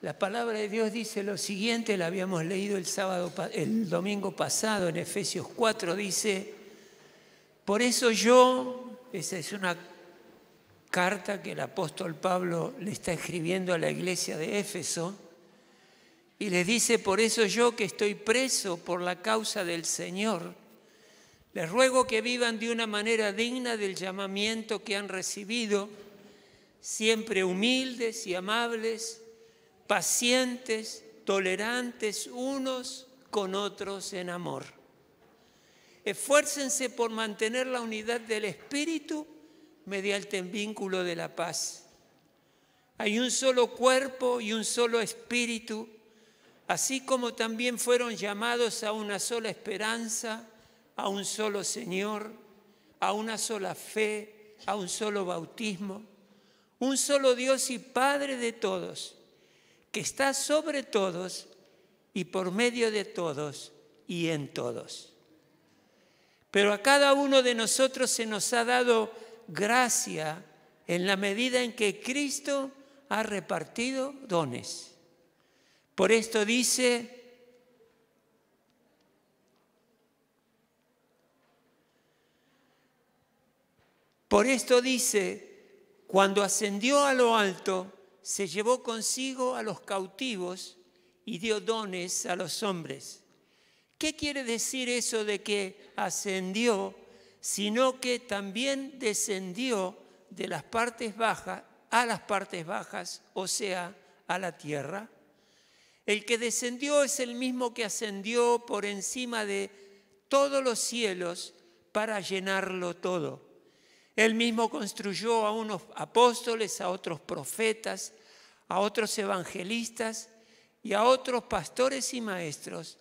La palabra de Dios dice lo siguiente, la habíamos leído el domingo pasado en Efesios 4, dice: por eso yo, esa es una carta que el apóstol Pablo le está escribiendo a la iglesia de Éfeso, y le dice: por eso yo, que estoy preso por la causa del Señor, les ruego que vivan de una manera digna del llamamiento que han recibido, siempre humildes y amables, pacientes, tolerantes unos con otros en amor. Esfuércense por mantener la unidad del Espíritu mediante el vínculo de la paz. Hay un solo cuerpo y un solo Espíritu, así como también fueron llamados a una sola esperanza, a un solo Señor, a una sola fe, a un solo bautismo, un solo Dios y Padre de todos, que está sobre todos y por medio de todos y en todos. Pero a cada uno de nosotros se nos ha dado gracia en la medida en que Cristo ha repartido dones. Por esto dice: cuando ascendió a lo alto, se llevó consigo a los cautivos y dio dones a los hombres. ¿Qué quiere decir eso de que ascendió? Sino que también descendió de las partes bajas a las partes bajas, o sea, a la tierra. El que descendió es el mismo que ascendió por encima de todos los cielos para llenarlo todo. Él mismo construyó a unos apóstoles, a otros profetas, a otros evangelistas y a otros pastores y maestros,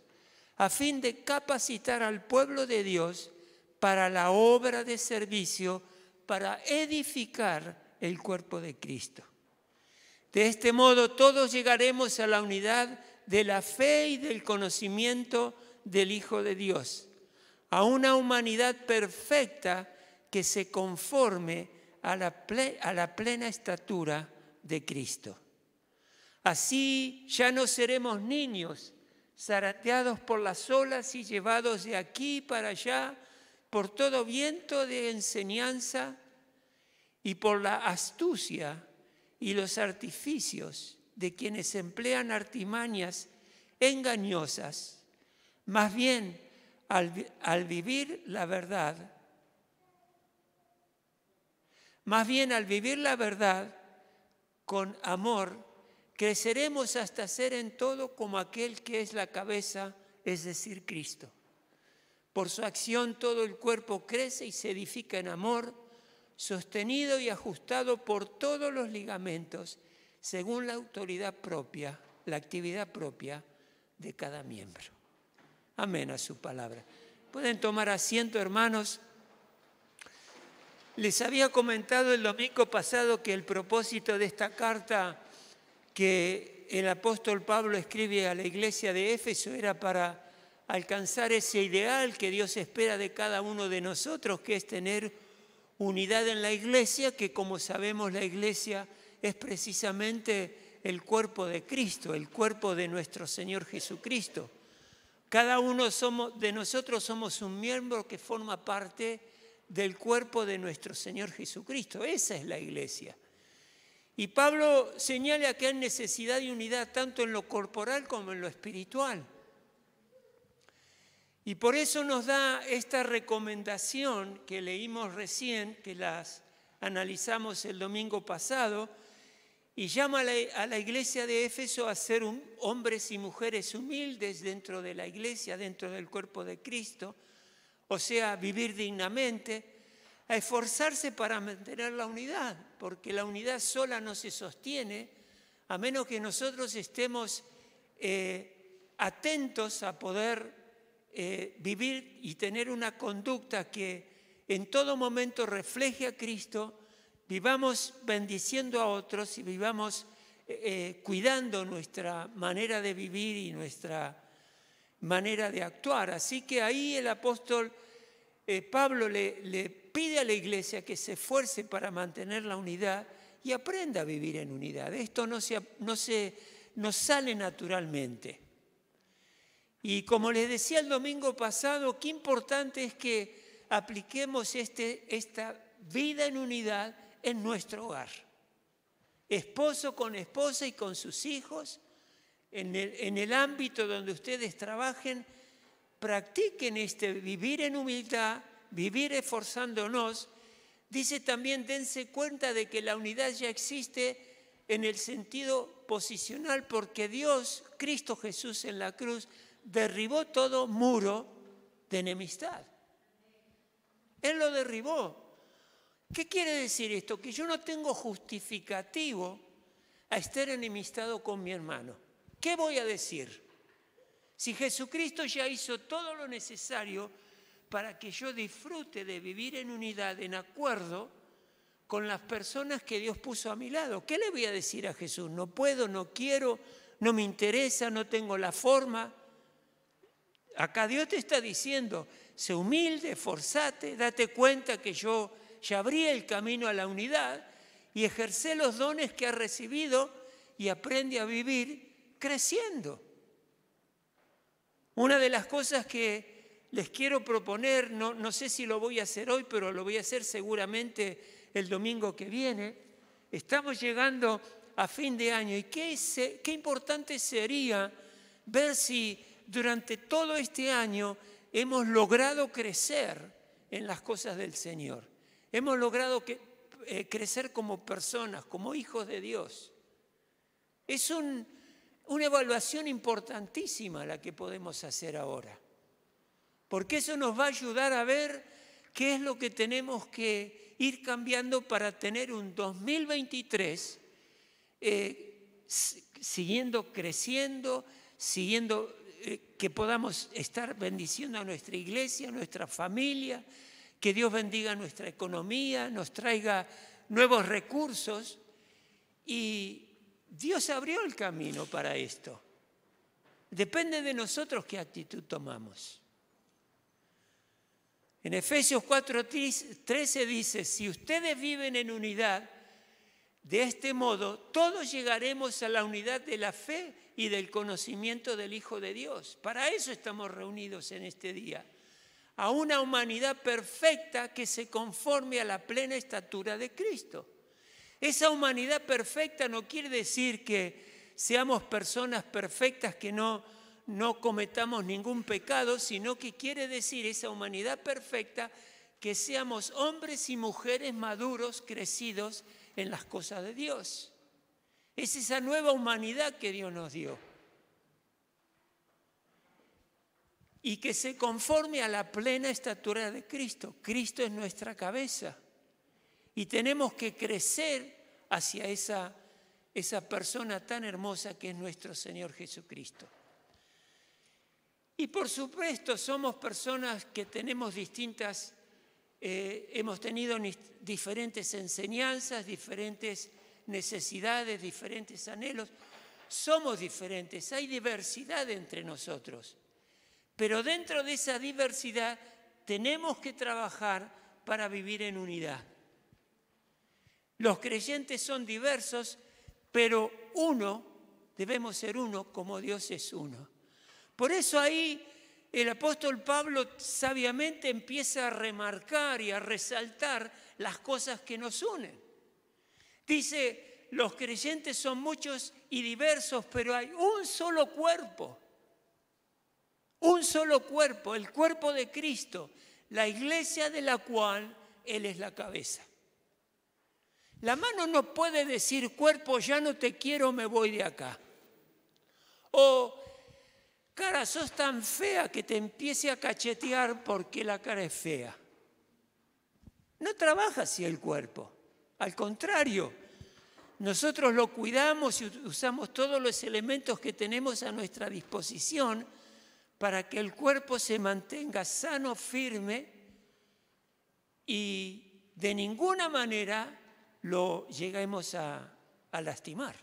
a fin de capacitar al pueblo de Dios para la obra de servicio, para edificar el cuerpo de Cristo. De este modo todos llegaremos a la unidad de la fe y del conocimiento del Hijo de Dios, a una humanidad perfecta que se conforme a la plena estatura de Cristo. Así ya no seremos niños, zarandeados por las olas y llevados de aquí para allá por todo viento de enseñanza y por la astucia y los artificios de quienes emplean artimañas engañosas. Más bien, al vivir la verdad con amor, creceremos hasta ser en todo como aquel que es la cabeza, es decir, Cristo. Por su acción todo el cuerpo crece y se edifica en amor, sostenido y ajustado por todos los ligamentos, según la autoridad propia, la actividad propia de cada miembro. Amén a su palabra. Pueden tomar asiento, hermanos. Les había comentado el domingo pasado que el propósito de esta carta que el apóstol Pablo escribe a la iglesia de Éfeso era para alcanzar ese ideal que Dios espera de cada uno de nosotros, que es tener unidad en la iglesia, que como sabemos la iglesia es precisamente el cuerpo de Cristo, el cuerpo de nuestro Señor Jesucristo. Cada uno de nosotros somos un miembro que forma parte del cuerpo de nuestro Señor Jesucristo. Esa es la iglesia. Y Pablo señala que hay necesidad de unidad tanto en lo corporal como en lo espiritual. Y por eso nos da esta recomendación que leímos recién, que las analizamos el domingo pasado, y llama a la iglesia de Éfeso a ser hombres y mujeres humildes dentro de la iglesia, dentro del cuerpo de Cristo, o sea, vivir dignamente, a esforzarse para mantener la unidad, porque la unidad sola no se sostiene, a menos que nosotros estemos atentos a poder vivir y tener una conducta que en todo momento refleje a Cristo, vivamos bendiciendo a otros y vivamos cuidando nuestra manera de vivir y nuestra manera de actuar. Así que ahí el apóstol Pablo le pide a la iglesia que se esfuerce para mantener la unidad y aprenda a vivir en unidad. Esto no se nos sale naturalmente. Y como les decía el domingo pasado, qué importante es que apliquemos esta vida en unidad en nuestro hogar. Esposo con esposa y con sus hijos, en el ámbito donde ustedes trabajen, practiquen vivir en humildad, vivir esforzándonos. Dice también, dense cuenta de que la unidad ya existe en el sentido posicional, porque Dios, Cristo Jesús en la cruz, derribó todo muro de enemistad. Él lo derribó. ¿Qué quiere decir esto? Que yo no tengo justificativo a estar enemistado con mi hermano. ¿Qué voy a decir? Si Jesucristo ya hizo todo lo necesario para que yo disfrute de vivir en unidad, en acuerdo con las personas que Dios puso a mi lado, ¿qué le voy a decir a Jesús? No puedo, no quiero, no me interesa, no tengo la forma. Acá Dios te está diciendo, sé humilde, esforzate, date cuenta que yo ya abrí el camino a la unidad y ejerce los dones que has recibido y aprende a vivir creciendo. Una de las cosas que les quiero proponer, no sé si lo voy a hacer hoy, pero lo voy a hacer seguramente el domingo que viene. Estamos llegando a fin de año y qué importante sería ver si durante todo este año hemos logrado crecer en las cosas del Señor. Hemos logrado crecer como personas, como hijos de Dios. Es una evaluación importantísima la que podemos hacer ahora, porque eso nos va a ayudar a ver qué es lo que tenemos que ir cambiando para tener un 2023 siguiendo creciendo, que podamos estar bendiciendo a nuestra iglesia, a nuestra familia, que Dios bendiga nuestra economía, nos traiga nuevos recursos. Y Dios abrió el camino para esto. Depende de nosotros qué actitud tomamos. En Efesios 4:13 dice, si ustedes viven en unidad, de este modo todos llegaremos a la unidad de la fe y del conocimiento del Hijo de Dios. Para eso estamos reunidos en este día. A una humanidad perfecta que se conforme a la plena estatura de Cristo. Esa humanidad perfecta no quiere decir que seamos personas perfectas, que no cometamos ningún pecado, sino que quiere decir esa humanidad perfecta que seamos hombres y mujeres maduros, crecidos en las cosas de Dios. Es esa nueva humanidad que Dios nos dio. Y que se conforme a la plena estatura de Cristo. Cristo es nuestra cabeza. Y tenemos que crecer hacia esa persona tan hermosa que es nuestro Señor Jesucristo. Y por supuesto somos personas que tenemos hemos tenido diferentes enseñanzas, diferentes necesidades, diferentes anhelos. Somos diferentes, hay diversidad entre nosotros. Pero dentro de esa diversidad tenemos que trabajar para vivir en unidad. Los creyentes son diversos, pero debemos ser uno como Dios es uno. Por eso ahí el apóstol Pablo sabiamente empieza a remarcar y a resaltar las cosas que nos unen. Dice, los creyentes son muchos y diversos, pero hay un solo cuerpo. Un solo cuerpo, el cuerpo de Cristo, la iglesia de la cual Él es la cabeza. La mano no puede decir, cuerpo, ya no te quiero, me voy de acá. O, cara, sos tan fea que te empiece a cachetear porque la cara es fea. No trabaja así el cuerpo. Al contrario, nosotros lo cuidamos y usamos todos los elementos que tenemos a nuestra disposición para que el cuerpo se mantenga sano, firme y de ninguna manera lo lleguemos a lastimar.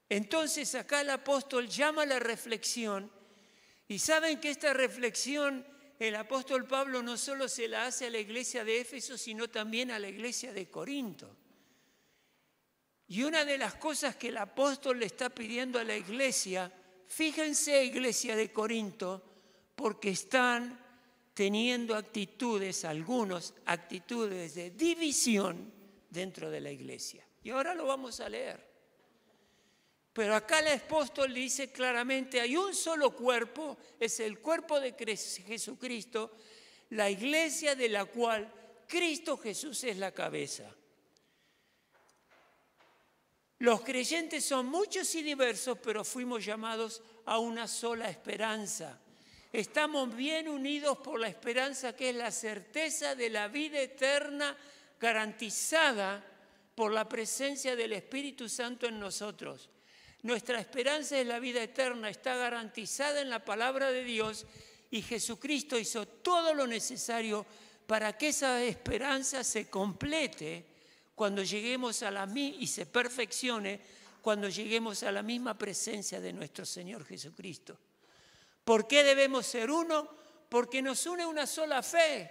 Entonces acá el apóstol llama a la reflexión y saben que esta reflexión el apóstol Pablo no solo se la hace a la iglesia de Éfeso, sino también a la iglesia de Corinto. Y una de las cosas que el apóstol le está pidiendo a la iglesia, fíjense, iglesia de Corinto, porque están teniendo algunas actitudes de división dentro de la iglesia. Y ahora lo vamos a leer. Pero acá el apóstol dice claramente, hay un solo cuerpo, es el cuerpo de Jesucristo, la iglesia de la cual Cristo Jesús es la cabeza. Los creyentes son muchos y diversos, pero fuimos llamados a una sola esperanza. Estamos bien unidos por la esperanza que es la certeza de la vida eterna garantizada por la presencia del Espíritu Santo en nosotros. Nuestra esperanza de la vida eterna está garantizada en la palabra de Dios y Jesucristo hizo todo lo necesario para que esa esperanza se complete cuando lleguemos y se perfeccione cuando lleguemos a la misma presencia de nuestro Señor Jesucristo. ¿Por qué debemos ser uno? Porque nos une una sola fe.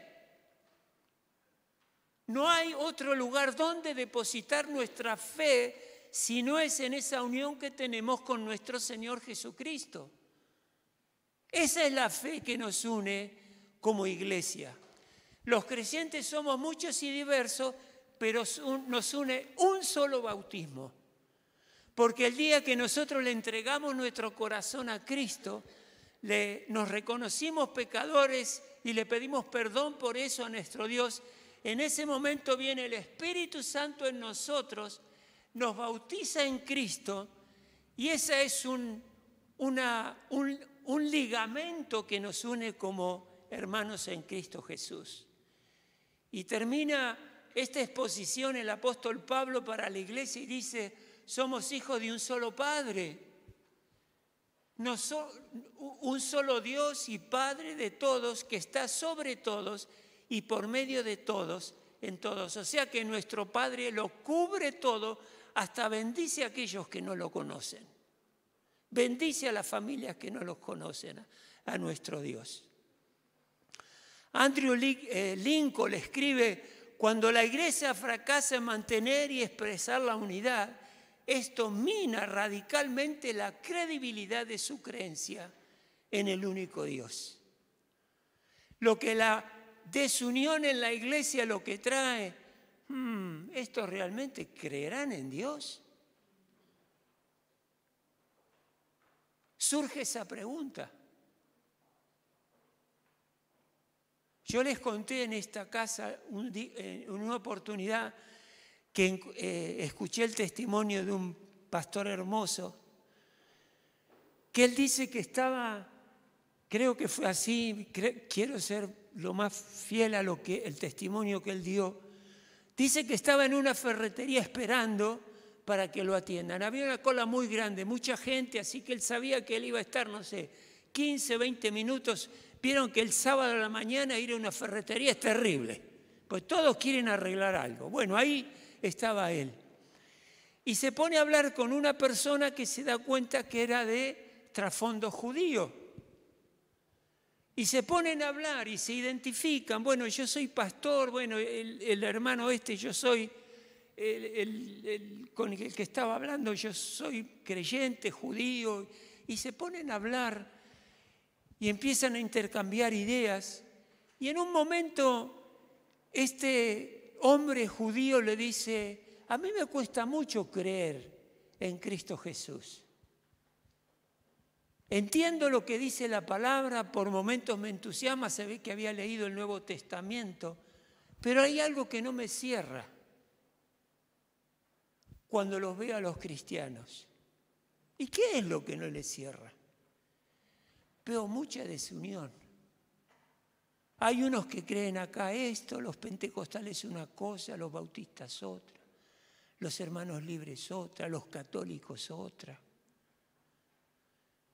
No hay otro lugar donde depositar nuestra fe si no es en esa unión que tenemos con nuestro Señor Jesucristo. Esa es la fe que nos une como iglesia. Los creyentes somos muchos y diversos, pero nos une un solo bautismo. Porque el día que nosotros le entregamos nuestro corazón a Cristo, nos reconocimos pecadores y le pedimos perdón por eso a nuestro Dios. En ese momento viene el Espíritu Santo en nosotros, nos bautiza en Cristo y ese es un ligamento que nos une como hermanos en Cristo Jesús. Y termina esta exposición el apóstol Pablo para la iglesia y dice, somos hijos de un solo Padre. Un solo Dios y Padre de todos, que está sobre todos y por medio de todos en todos. O sea que nuestro Padre lo cubre todo, hasta bendice a aquellos que no lo conocen. Bendice a las familias que no los conocen, a nuestro Dios. Andrew Lincoln escribe, cuando la iglesia fracasa en mantener y expresar la unidad, esto mina radicalmente la credibilidad de su creencia en el único Dios. Lo que la desunión en la iglesia lo que trae, ¿estos realmente creerán en Dios? Surge esa pregunta. Yo les conté en esta casa en una oportunidad que escuché el testimonio de un pastor hermoso, que él dice que estaba, creo que fue así, quiero ser lo más fiel a el testimonio que él dio, dice que estaba en una ferretería esperando para que lo atiendan. Había una cola muy grande, mucha gente, así que él sabía que él iba a estar, 15, 20 minutos. Vieron que el sábado a la mañana ir a una ferretería es terrible, pues todos quieren arreglar algo. Bueno, ahí estaba él. Y se pone a hablar con una persona que se da cuenta que era de trasfondo judío. Y se ponen a hablar y se identifican. Bueno, yo soy pastor, bueno, el hermano yo soy con el que estaba hablando, yo soy creyente, judío. Y se ponen a hablar y empiezan a intercambiar ideas. Y en un momento este hombre judío le dice, a mí me cuesta mucho creer en Cristo Jesús. Entiendo lo que dice la palabra, por momentos me entusiasma, se ve que había leído el Nuevo Testamento, pero hay algo que no me cierra cuando los veo a los cristianos. ¿Y qué es lo que no les cierra? Veo mucha desunión. Hay unos que creen acá esto, los pentecostales una cosa, los bautistas otra, los hermanos libres otra, los católicos otra.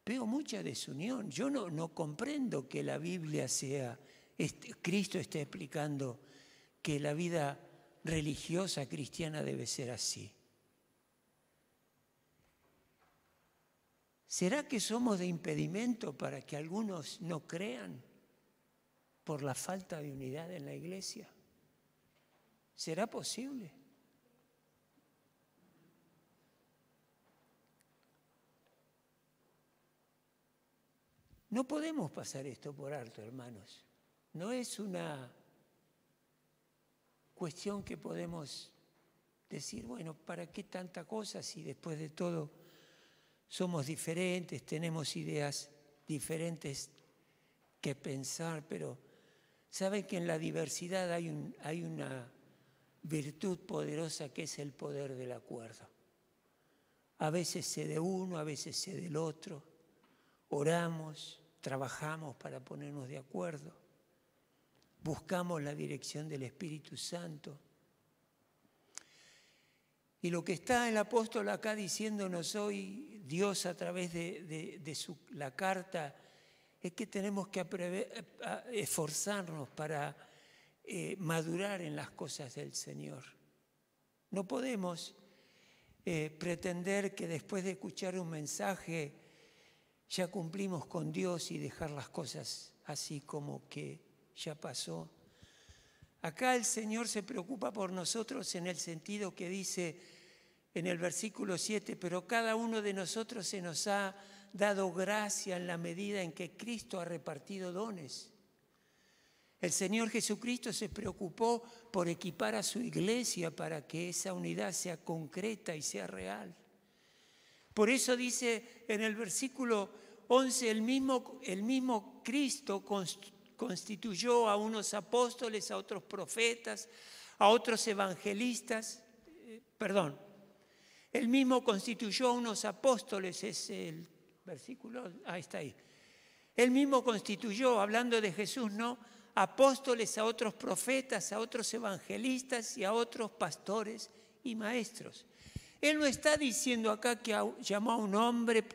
Veo mucha desunión. Yo no comprendo que la Biblia Cristo esté explicando que la vida religiosa cristiana debe ser así. ¿Será que somos de impedimento para que algunos no crean por la falta de unidad en la iglesia? ¿Será posible? No podemos pasar esto por alto, hermanos. No es una cuestión que podemos decir, bueno, ¿para qué tanta cosa si después de todo somos diferentes, tenemos ideas diferentes que pensar? Pero ¿saben que en la diversidad hay una virtud poderosa que es el poder del acuerdo? A veces sé de uno, a veces sé del otro. Oramos, trabajamos para ponernos de acuerdo. Buscamos la dirección del Espíritu Santo. Y lo que está el apóstol acá diciéndonos hoy, Dios a través de la carta, es que tenemos que esforzarnos para madurar en las cosas del Señor. No podemos pretender que después de escuchar un mensaje ya cumplimos con Dios y dejar las cosas así como que ya pasó. Acá el Señor se preocupa por nosotros en el sentido que dice en el versículo 7, pero cada uno de nosotros se nos ha dado gracia en la medida en que Cristo ha repartido dones. El Señor Jesucristo se preocupó por equipar a su iglesia para que esa unidad sea concreta y sea real. Por eso dice en el versículo 11, el mismo Cristo constituyó a unos apóstoles, a otros profetas, a otros evangelistas, Él mismo constituyó a unos apóstoles, es el versículo, está ahí. Él mismo constituyó, hablando de Jesús, ¿no?, apóstoles, a otros profetas, a otros evangelistas y a otros pastores y maestros. Él no está diciendo acá que llamó a un hombre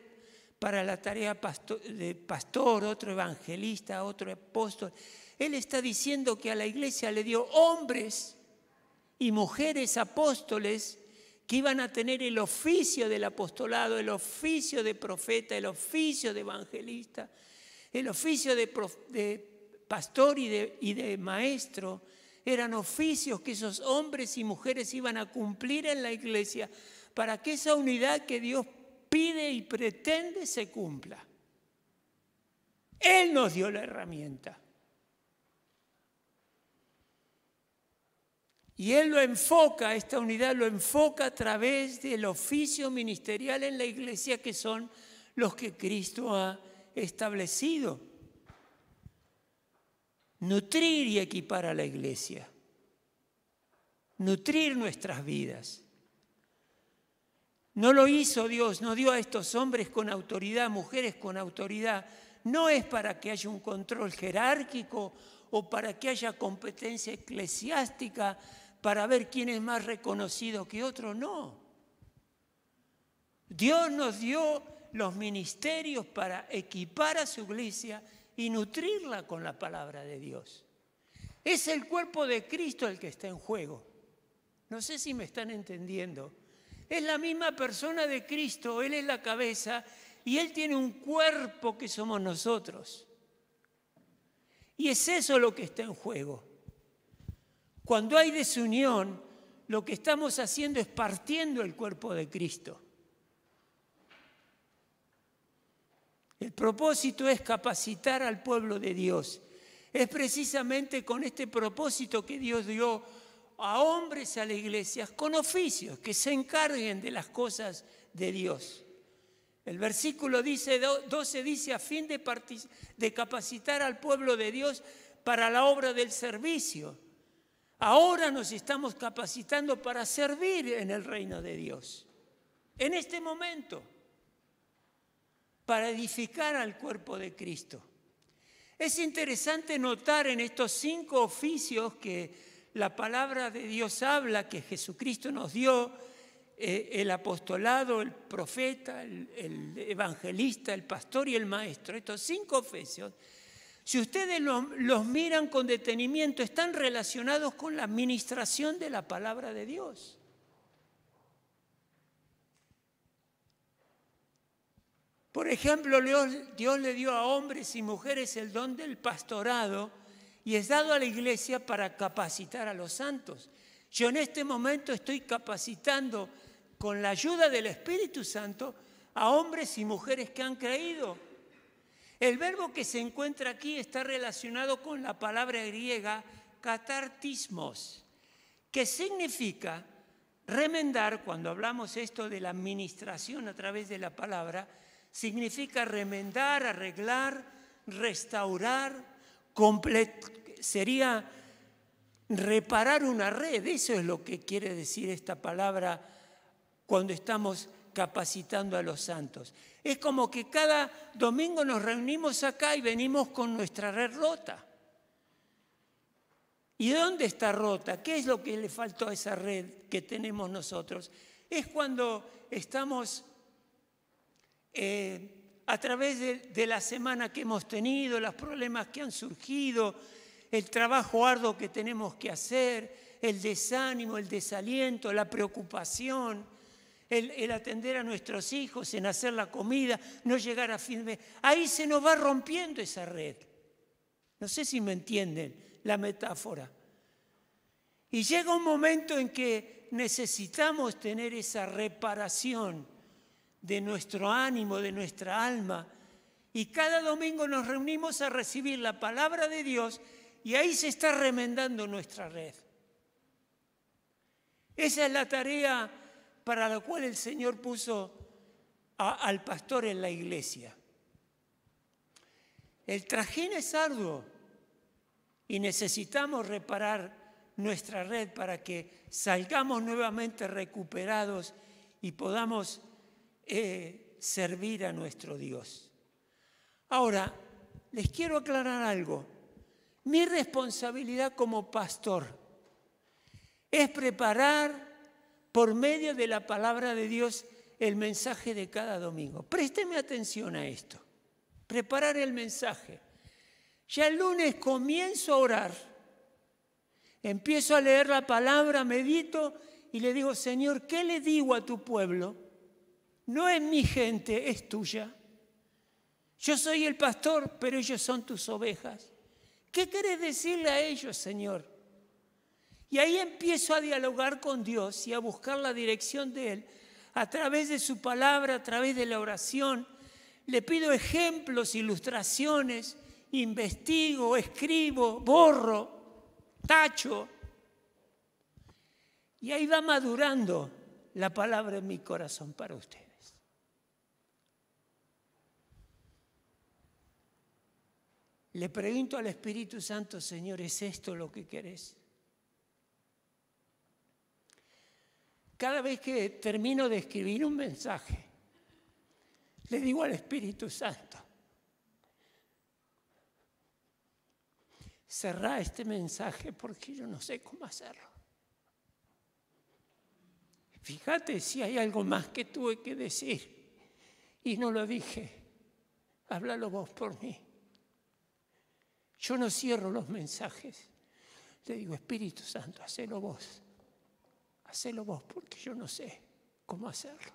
para la tarea de pastor, otro evangelista, otro apóstol. Él está diciendo que a la iglesia le dio hombres y mujeres apóstoles que iban a tener el oficio del apostolado, el oficio de profeta, el oficio de evangelista, el oficio de pastor y de maestro. Eran oficios que esos hombres y mujeres iban a cumplir en la iglesia para que esa unidad que Dios pide y pretende se cumpla. Él nos dio la herramienta. Y Él lo enfoca, esta unidad lo enfoca a través del oficio ministerial en la iglesia, que son los que Cristo ha establecido. Nutrir y equipar a la iglesia. Nutrir nuestras vidas. No lo hizo Dios, no dio a estos hombres con autoridad, mujeres con autoridad. No es para que haya un control jerárquico o para que haya competencia eclesiástica para ver quién es más reconocido que otro, no. Dios nos dio los ministerios para equipar a su iglesia y nutrirla con la palabra de Dios. Es el cuerpo de Cristo el que está en juego. No sé si me están entendiendo. Es la misma persona de Cristo, Él es la cabeza y Él tiene un cuerpo que somos nosotros. Y es eso lo que está en juego. Cuando hay desunión, lo que estamos haciendo es partiendo el cuerpo de Cristo. El propósito es capacitar al pueblo de Dios. Es precisamente con este propósito que Dios dio a hombres a la iglesia con oficios que se encarguen de las cosas de Dios. El versículo 12 dice, a fin de capacitar al pueblo de Dios para la obra del servicio. Ahora nos estamos capacitando para servir en el reino de Dios. En este momento, para edificar al cuerpo de Cristo. Es interesante notar en estos 5 oficios que la palabra de Dios habla, que Jesucristo nos dio, el apostolado, el profeta, el evangelista, el pastor y el maestro. Estos 5 oficios, si ustedes los miran con detenimiento, están relacionados con la administración de la palabra de Dios. Por ejemplo, Dios le dio a hombres y mujeres el don del pastorado y es dado a la iglesia para capacitar a los santos. Yo en este momento estoy capacitando con la ayuda del Espíritu Santo a hombres y mujeres que han creído. El verbo que se encuentra aquí está relacionado con la palabra griega katartismos, que significa remendar. Cuando hablamos esto de la administración a través de la palabra, significa remendar, arreglar, restaurar, sería reparar una red. Eso es lo que quiere decir esta palabra cuando estamos capacitando a los santos. Es como que cada domingo nos reunimos acá y venimos con nuestra red rota. ¿Y dónde está rota? ¿Qué es lo que le faltó a esa red que tenemos nosotros? Es cuando estamos a través de la semana que hemos tenido, los problemas que han surgido, el trabajo arduo que tenemos que hacer, el desánimo, el desaliento, la preocupación, el atender a nuestros hijos, en hacer la comida, no llegar a fin de mes. Ahí se nos va rompiendo esa red. No sé si me entienden la metáfora. Y llega un momento en que necesitamos tener esa reparación de nuestro ánimo, de nuestra alma. Y cada domingo nos reunimos a recibir la palabra de Dios y ahí se está remendando nuestra red. Esa es la tarea para la cual el Señor puso al pastor en la iglesia. El trajín es arduo y necesitamos reparar nuestra red para que salgamos nuevamente recuperados y podamos servir a nuestro Dios. Ahora, les quiero aclarar algo. Mi responsabilidad como pastor es preparar por medio de la palabra de Dios el mensaje de cada domingo. Présteme atención a esto. Preparar el mensaje. Ya el lunes comienzo a orar. Empiezo a leer la palabra, medito y le digo, Señor, ¿qué le digo a tu pueblo? No es mi gente, es tuya. Yo soy el pastor, pero ellos son tus ovejas. ¿Qué querés decirle a ellos, Señor? Y ahí empiezo a dialogar con Dios y a buscar la dirección de Él a través de su palabra, a través de la oración. Le pido ejemplos, ilustraciones, investigo, escribo, borro, tacho. Y ahí va madurando la palabra en mi corazón para ustedes. Le pregunto al Espíritu Santo, Señor, ¿es esto lo que querés? Cada vez que termino de escribir un mensaje, le digo al Espíritu Santo, cerrá este mensaje porque yo no sé cómo hacerlo. Fíjate si hay algo más que tuve que decir y no lo dije. Háblalo vos por mí. Yo no cierro los mensajes. Le digo, Espíritu Santo, hacelo vos. Hacelo vos porque yo no sé cómo hacerlo.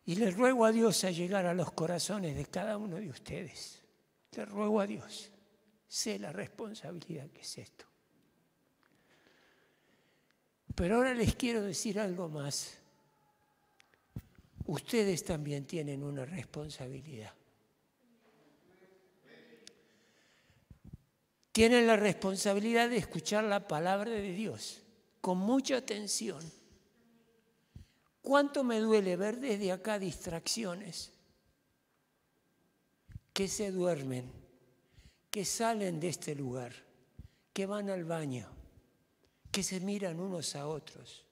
Y le ruego a Dios a llegar a los corazones de cada uno de ustedes. Le ruego a Dios, sé la responsabilidad que es esto. Pero ahora les quiero decir algo más. Ustedes también tienen una responsabilidad. Tienen la responsabilidad de escuchar la palabra de Dios con mucha atención. ¿Cuánto me duele ver desde acá distracciones que se duermen, que salen de este lugar, que van al baño, que se miran unos a otros?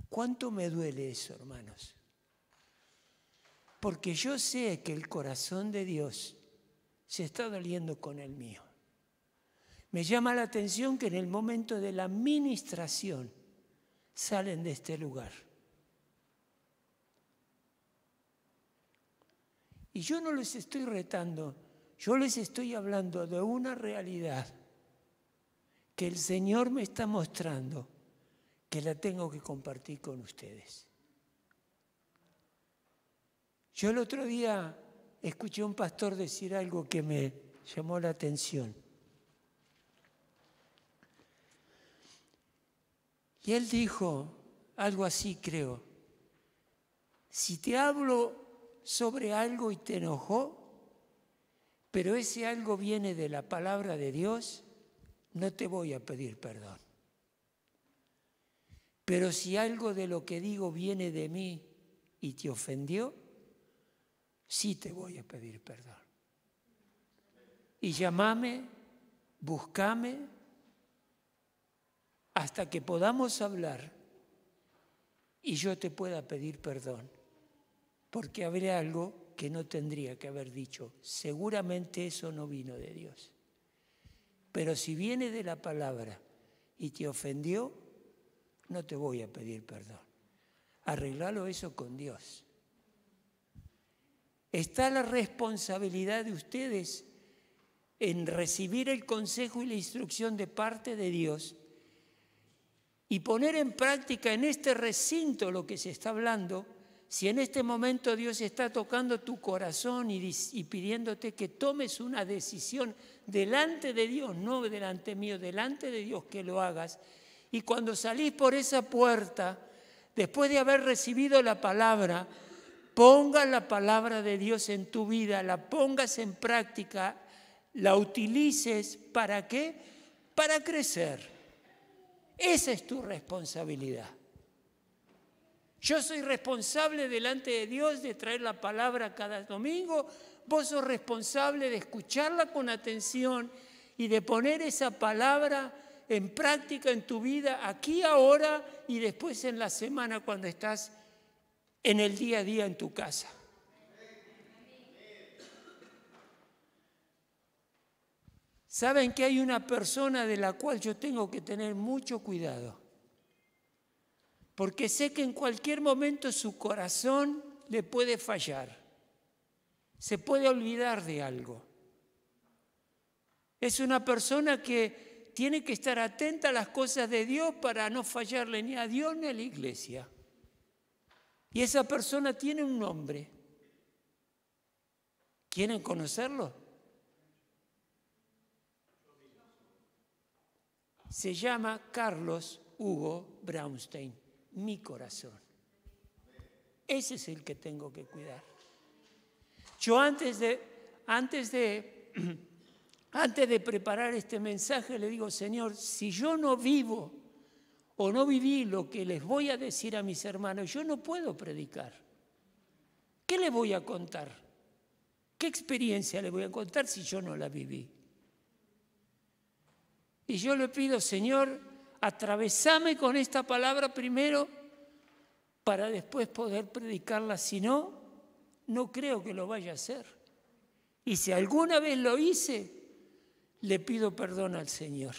¿Cuánto me duele eso, hermanos? Porque yo sé que el corazón de Dios se está doliendo con el mío. Me llama la atención que en el momento de la ministración salen de este lugar. Y yo no les estoy retando, yo les estoy hablando de una realidad que el Señor me está mostrando que la tengo que compartir con ustedes. Yo el otro día escuché a un pastor decir algo que me llamó la atención. Y él dijo algo así, creo: si te hablo sobre algo y te enojó, pero ese algo viene de la palabra de Dios, no te voy a pedir perdón. Pero si algo de lo que digo viene de mí y te ofendió, sí te voy a pedir perdón. Y llámame, búscame, hasta que podamos hablar y yo te pueda pedir perdón, porque habrá algo que no tendría que haber dicho. Seguramente eso no vino de Dios. Pero si viene de la palabra y te ofendió, no te voy a pedir perdón. Arreglalo eso con Dios. Está la responsabilidad de ustedes en recibir el consejo y la instrucción de parte de Dios y poner en práctica en este recinto lo que se está hablando. Si en este momento Dios está tocando tu corazón y pidiéndote que tomes una decisión delante de Dios, no delante mío, delante de Dios, que lo hagas. Y cuando salís por esa puerta, después de haber recibido la palabra, pongas la palabra de Dios en tu vida, la pongas en práctica, la utilices. ¿Para qué? Para crecer. Esa es tu responsabilidad. Yo soy responsable delante de Dios de traer la palabra cada domingo. Vos sos responsable de escucharla con atención y de poner esa palabra en práctica en tu vida, aquí, ahora y después en la semana cuando estás en el día a día en tu casa. Saben que hay una persona de la cual yo tengo que tener mucho cuidado, porque sé que en cualquier momento su corazón le puede fallar, se puede olvidar de algo. Es una persona que tiene que estar atenta a las cosas de Dios para no fallarle ni a Dios ni a la iglesia. Y esa persona tiene un nombre. ¿Quieren conocerlo? Se llama Carlos Hugo Braunstein, mi corazón. Ese es el que tengo que cuidar. Yo antes de preparar este mensaje le digo: Señor, si yo no vivo o no viví lo que les voy a decir a mis hermanos, yo no puedo predicar. ¿Qué les voy a contar? ¿Qué experiencia les voy a contar si yo no la viví? Y yo le pido: Señor, atravesame con esta palabra primero para después poder predicarla. Si no, no creo que lo vaya a hacer. Y si alguna vez lo hice, le pido perdón al Señor.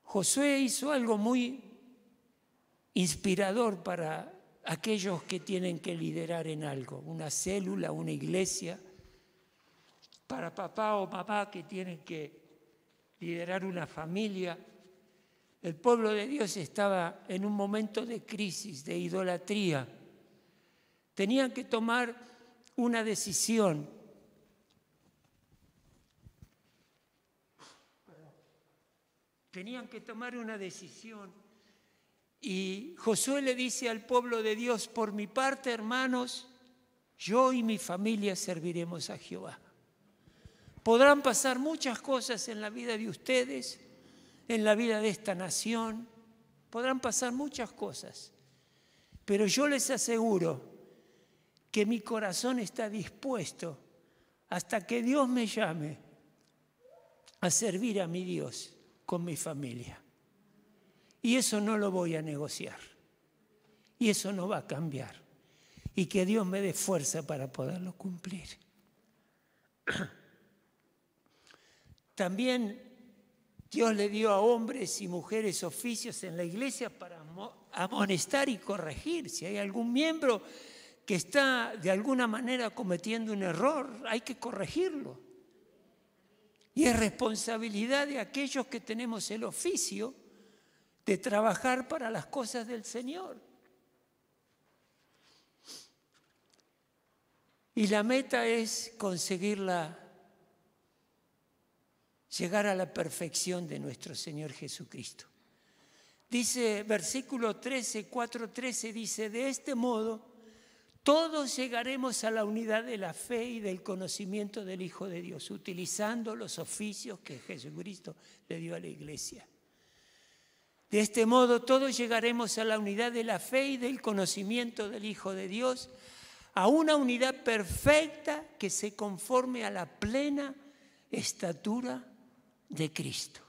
Josué hizo algo muy inspirador para aquellos que tienen que liderar en algo, una célula, una iglesia, para papá o mamá que tienen que liderar una familia. El pueblo de Dios estaba en un momento de crisis, de idolatría. Tenían que tomar una decisión. Y Josué le dice al pueblo de Dios: por mi parte, hermanos, yo y mi familia serviremos a Jehová. Podrán pasar muchas cosas en la vida de ustedes, en la vida de esta nación, podrán pasar muchas cosas, pero yo les aseguro que mi corazón está dispuesto hasta que Dios me llame a servir a mi Dios con mi familia. Y eso no lo voy a negociar. Y eso no va a cambiar. Y que Dios me dé fuerza para poderlo cumplir. También Dios le dio a hombres y mujeres oficios en la iglesia para amonestar y corregir. Si hay algún miembro que está de alguna manera cometiendo un error, hay que corregirlo. Y es responsabilidad de aquellos que tenemos el oficio de trabajar para las cosas del Señor. Y la meta es conseguir la llegar a la perfección de nuestro Señor Jesucristo. Dice, versículo 13, 4:13, dice, de este modo todos llegaremos a la unidad de la fe y del conocimiento del Hijo de Dios, utilizando los oficios que Jesucristo le dio a la iglesia. De este modo todos llegaremos a la unidad de la fe y del conocimiento del Hijo de Dios, a una unidad perfecta que se conforme a la plena estatura de Cristo.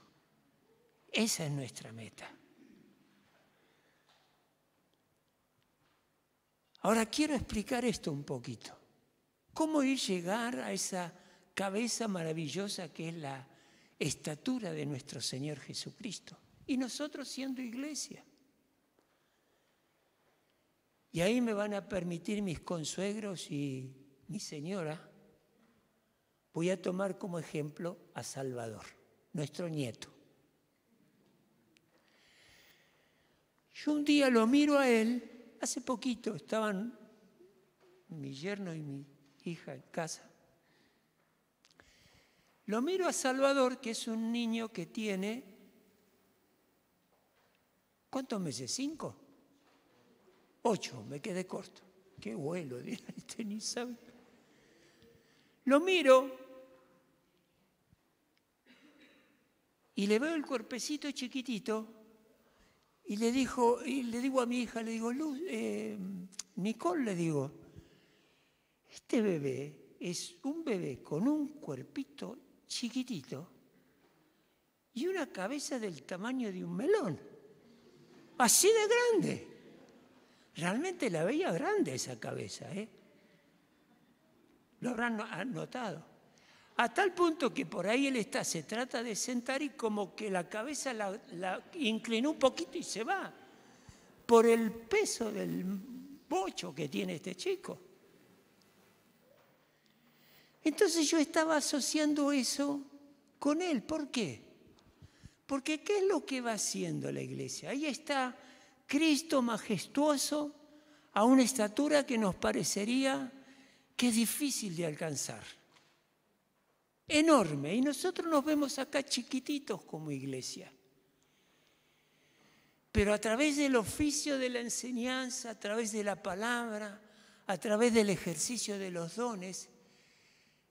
Esa es nuestra meta. Ahora quiero explicar esto un poquito. ¿Cómo llegar a esa cabeza maravillosa que es la estatura de nuestro Señor Jesucristo? Y nosotros siendo iglesia. Y ahí me van a permitir mis consuegros y mi señora. Voy a tomar como ejemplo a Salvador, nuestro nieto. Yo un día lo miro a él. Hace poquito estaban mi yerno y mi hija en casa. Lo miro a Salvador, que es un niño que tiene, ¿cuántos meses? ¿5? 8, me quedé corto. Qué vuelo, este ni sabe. Lo miro y le veo el cuerpecito chiquitito. Y le digo a mi hija, le digo, Nicole, le digo, este bebé es un bebé con un cuerpito chiquitito y una cabeza del tamaño de un melón, así de grande. Realmente la veía grande esa cabeza, ¿eh? Lo habrán notado. A tal punto que por ahí él está, se trata de sentar y como que la cabeza la inclinó un poquito y se va, por el peso del bocho que tiene este chico. Entonces yo estaba asociando eso con él. ¿Por qué? Porque ¿qué es lo que va haciendo la iglesia? Ahí está Cristo majestuoso a una estatura que nos parecería que es difícil de alcanzar. Enorme, y nosotros nos vemos acá chiquititos como iglesia. Pero a través del oficio de la enseñanza, a través de la palabra, a través del ejercicio de los dones,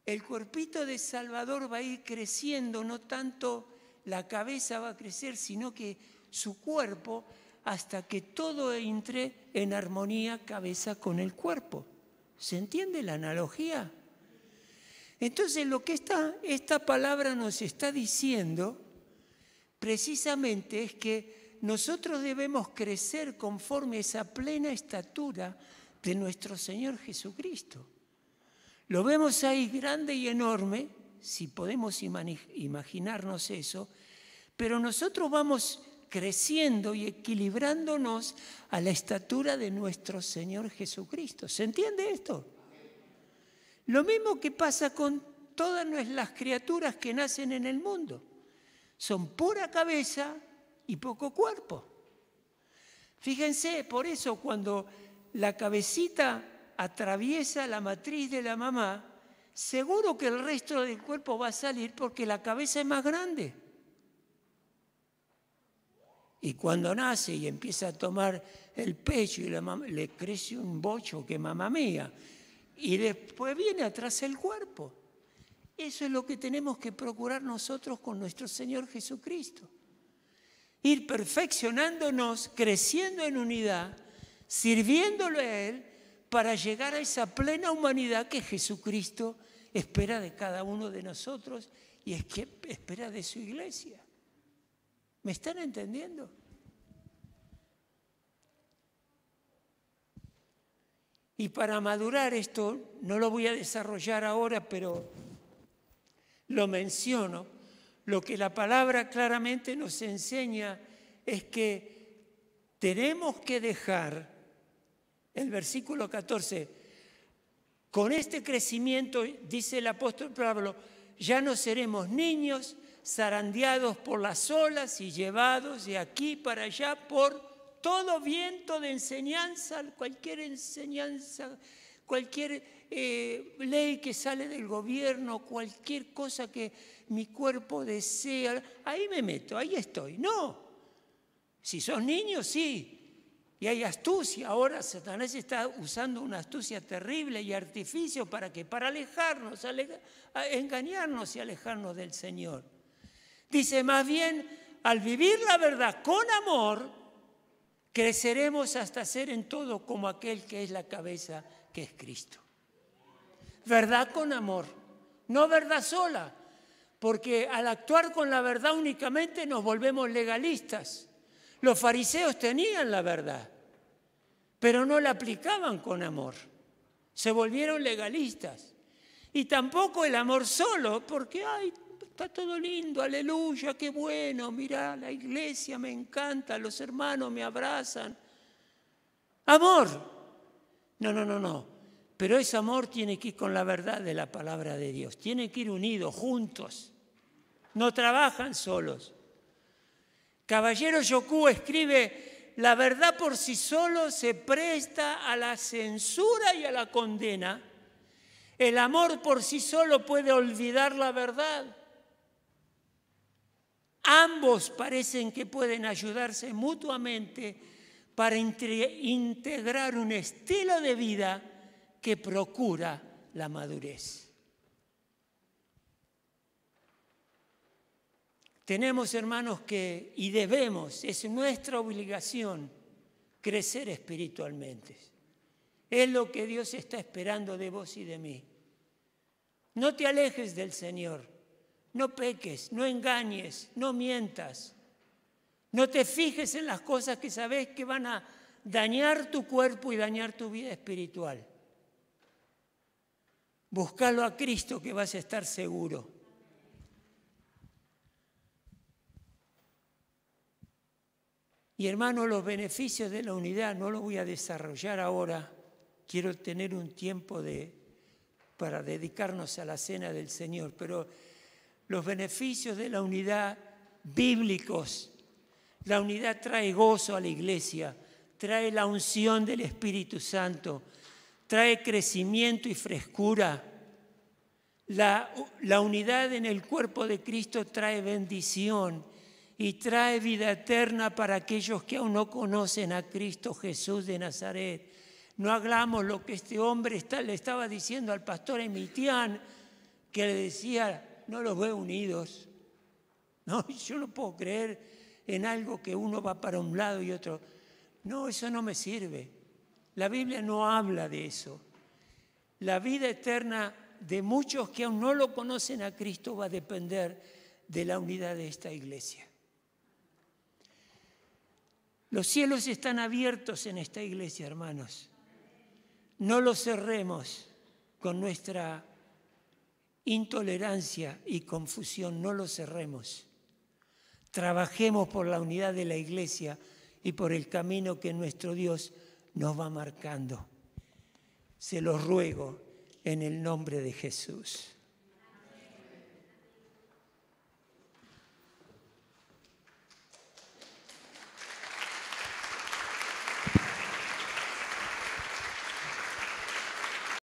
el cuerpito de Salvador va a ir creciendo, no tanto la cabeza va a crecer, sino que su cuerpo, hasta que todo entre en armonía cabeza con el cuerpo. ¿Se entiende la analogía? Entonces lo que esta palabra nos está diciendo precisamente es que nosotros debemos crecer conforme a esa plena estatura de nuestro Señor Jesucristo. Lo vemos ahí grande y enorme, si podemos imaginarnos eso, pero nosotros vamos creciendo y equilibrándonos a la estatura de nuestro Señor Jesucristo. ¿Se entiende esto? Lo mismo que pasa con todas las criaturas que nacen en el mundo. Son pura cabeza y poco cuerpo. Fíjense, por eso cuando la cabecita atraviesa la matriz de la mamá, seguro que el resto del cuerpo va a salir porque la cabeza es más grande. Y cuando nace y empieza a tomar el pecho y la mamá, le crece un bocho que mamá mía. Y después viene atrás el cuerpo. Eso es lo que tenemos que procurar nosotros con nuestro Señor Jesucristo. Ir perfeccionándonos, creciendo en unidad, sirviéndole a Él para llegar a esa plena humanidad que Jesucristo espera de cada uno de nosotros y es que espera de su iglesia. ¿Me están entendiendo? Y para madurar esto, no lo voy a desarrollar ahora, pero lo menciono. Lo que la palabra claramente nos enseña es que tenemos que dejar, el versículo 14, con este crecimiento, dice el apóstol Pablo, ya no seremos niños zarandeados por las olas y llevados de aquí para allá por todo viento de enseñanza, cualquier ley que sale del gobierno, cualquier cosa que mi cuerpo desea, ahí me meto, ahí estoy. No, si sos niño, sí. Y hay astucia. Ahora Satanás está usando una astucia terrible y artificio para alejarnos, engañarnos y alejarnos del Señor. Dice, más bien, al vivir la verdad con amor, creceremos hasta ser en todo como aquel que es la cabeza, que es Cristo. Verdad con amor, no verdad sola, porque al actuar con la verdad únicamente nos volvemos legalistas. Los fariseos tenían la verdad, pero no la aplicaban con amor. Se volvieron legalistas. Y tampoco el amor solo, porque está todo lindo, aleluya, qué bueno, mirá, la iglesia me encanta, los hermanos me abrazan. Amor. No. Pero ese amor tiene que ir con la verdad de la palabra de Dios. Tiene que ir unidos, juntos. No trabajan solos. Caballero Yokú escribe, la verdad por sí solo se presta a la censura y a la condena. El amor por sí solo puede olvidar la verdad. Ambos parecen que pueden ayudarse mutuamente para integrar un estilo de vida que procura la madurez. Tenemos, hermanos, y debemos, es nuestra obligación, crecer espiritualmente. Es lo que Dios está esperando de vos y de mí. No te alejes del Señor, no peques, no engañes, no mientas. No te fijes en las cosas que sabes que van a dañar tu cuerpo y dañar tu vida espiritual. Búscalo a Cristo, que vas a estar seguro. Y hermanos, los beneficios de la unidad no los voy a desarrollar ahora. Quiero tener un tiempo para dedicarnos a la cena del Señor. Pero los beneficios de la unidad bíblicos, la unidad trae gozo a la iglesia, trae la unción del Espíritu Santo, trae crecimiento y frescura. La unidad en el cuerpo de Cristo trae bendición y trae vida eterna para aquellos que aún no conocen a Cristo Jesús de Nazaret. No hagamos lo que este hombre le estaba diciendo al pastor Emitián, que le decía, no los veo unidos. No, yo no puedo creer en algo que uno va para un lado y otro. No, eso no me sirve. La Biblia no habla de eso. La vida eterna de muchos que aún no lo conocen a Cristo va a depender de la unidad de esta iglesia. Los cielos están abiertos en esta iglesia, hermanos. No los cerremos con nuestra intolerancia y confusión, no los cerremos. Trabajemos por la unidad de la iglesia y por el camino que nuestro Dios nos va marcando. Se los ruego en el nombre de Jesús.